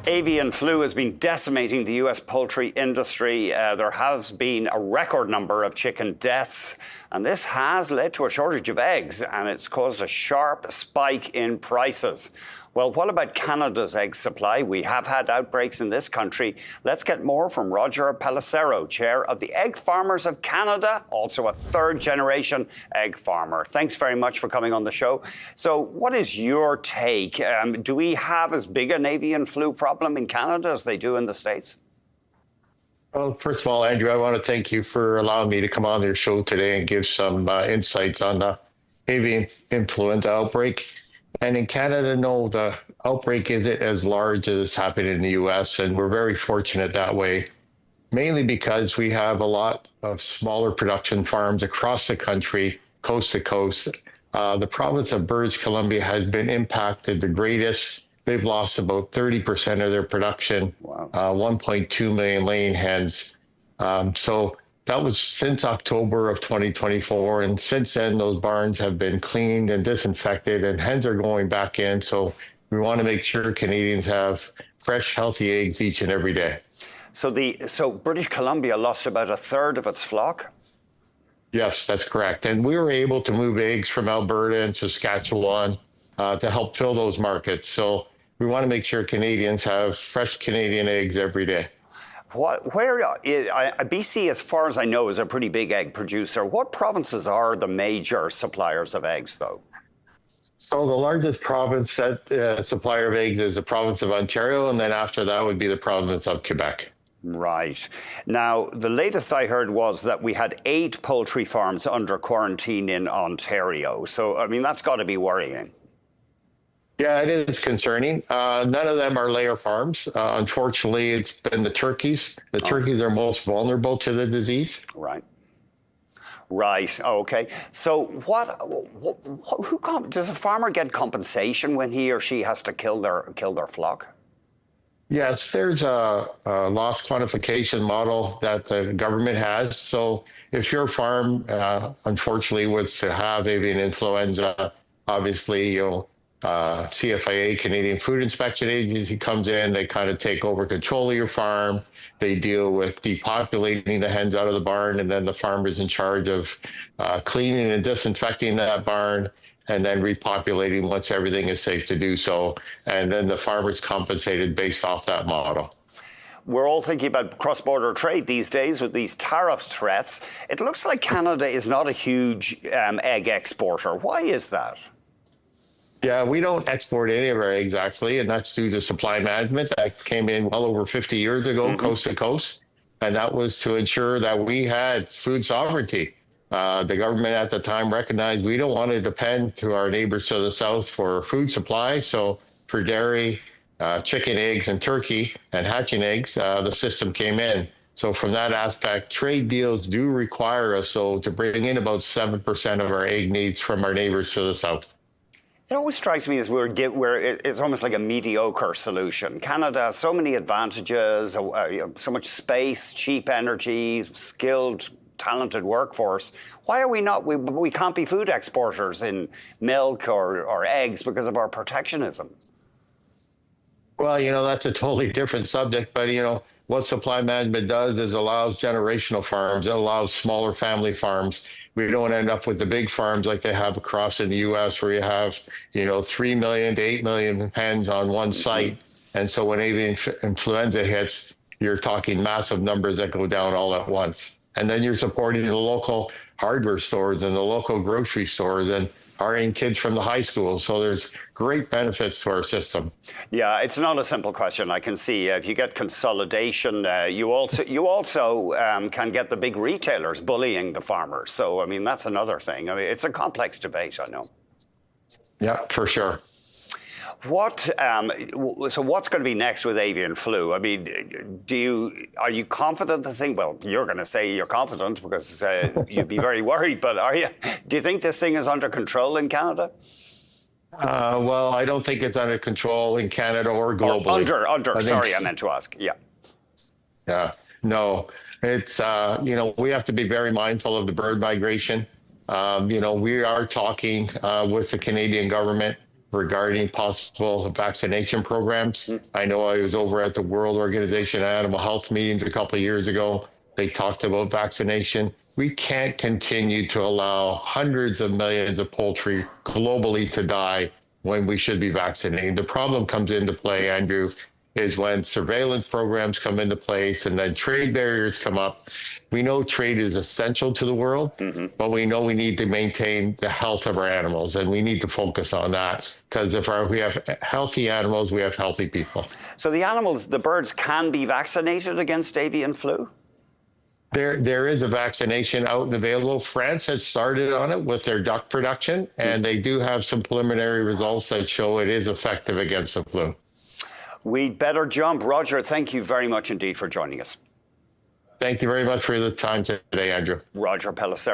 Avian flu has been decimating the US poultry industry. There has been a record number of chicken deaths, and this has led to a shortage of eggs, and it's caused a sharp spike in prices. Well, what about Canada's egg supply? We have had outbreaks in this country. Let's get more from Roger Pelissero, chair of the Egg Farmers of Canada, also a third-generation egg farmer. Thanks very much for coming on the show. So what is your take? Do we have as big an avian flu problem in Canada as they do in the States? Well, first of all, Andrew, I want to thank you for allowing me to come on your show today and give some insights on the avian influenza outbreak. And in Canada, no, the outbreak isn't as large as it's happened in the U.S., and we're very fortunate that way, mainly because we have a lot of smaller production farms across the country, coast to coast. The province of British Columbia has been impacted the greatest. They've lost about 30% of their production, wow. 1.2 million laying hens. So that was since October of 2024. And since then, those barns have been cleaned and disinfected, and hens are going back in. So we want to make sure Canadians have fresh, healthy eggs each and every day. So British Columbia lost about a third of its flock? Yes, that's correct. And we were able to move eggs from Alberta and Saskatchewan to help fill those markets. So we want to make sure Canadians have fresh Canadian eggs every day. BC, as far as I know, is a pretty big egg producer. What provinces are the major suppliers of eggs, though? So the largest province that supplier of eggs is the province of Ontario, and then after that would be the province of Quebec. Right. Now, the latest I heard was that we had 8 poultry farms under quarantine in Ontario. So, I mean, that's got to be worrying. Yeah, it is concerning. None of them are layer farms. Unfortunately, it's been the turkeys. The turkeys are most vulnerable to the disease. Right. Right. Okay. So does a farmer get compensation when he or she has to kill their flock? Yes, there's a loss quantification model that the government has. So if your farm, unfortunately, was to have avian influenza, obviously you'll CFIA, Canadian Food Inspection Agency, comes in, they kind of take over control of your farm. They deal with depopulating the hens out of the barn, and then the farmer's in charge of cleaning and disinfecting that barn, and then repopulating once everything is safe to do so. And then the farmer's compensated based off that model. We're all thinking about cross-border trade these days with these tariff threats. It looks like Canada is not a huge egg exporter. Why is that? Yeah, we don't export any of our eggs, actually, and that's due to supply management that came in well over 50 years ago, coast to coast. And that was to ensure that we had food sovereignty. The government at the time recognized we don't want to depend to our neighbors to the south for food supply. So for dairy, chicken eggs, and turkey and hatching eggs, the system came in. So from that aspect, trade deals do require us to bring in about 7% of our egg needs from our neighbors to the south. It always strikes me as it's almost like a mediocre solution. Canada has so many advantages, so much space, cheap energy, skilled, talented workforce. Why are we not? We can't be food exporters in milk or eggs because of our protectionism. Well, that's a totally different subject. But, what supply management does is allows generational farms. It allows smaller family farms. We don't end up with the big farms like they have across in the U.S. where you have, 3 million to 8 million hens on one site. And so when avian influenza hits, you're talking massive numbers that go down all at once. And then you're supporting the local hardware stores and the local grocery stores and hiring kids from the high schools. So there's great benefits to our system. Yeah, it's not a simple question. I can see if you get consolidation, you also can get the big retailers bullying the farmers. So, I mean, that's another thing. I mean, it's a complex debate, I know. Yeah, for sure. So what's going to be next with avian flu? I mean, are you confident the thing? Well, you're going to say you're confident because you'd be very worried. But do you think this thing is under control in Canada? Well, I don't think it's under control in Canada or globally. Sorry, I meant to ask. Yeah. Yeah. No, it's we have to be very mindful of the bird migration. We are talking with the Canadian government regarding possible vaccination programs. I know I was over at the World Organization of Animal Health meetings a couple of years ago. They talked about vaccination. We can't continue to allow hundreds of millions of poultry globally to die when we should be vaccinating. The problem comes into play, Andrew, is when surveillance programs come into place and then trade barriers come up. We know trade is essential to the world, but we know we need to maintain the health of our animals, and we need to focus on that, because if we have healthy animals, we have healthy people. So the animals, the birds, can be vaccinated against avian flu? There is a vaccination out and available. France has started on it with their duck production, and they do have some preliminary results that show it is effective against the flu. We'd better jump. Roger, thank you very much indeed for joining us. Thank you very much for the time today, Andrew. Roger Pelissero.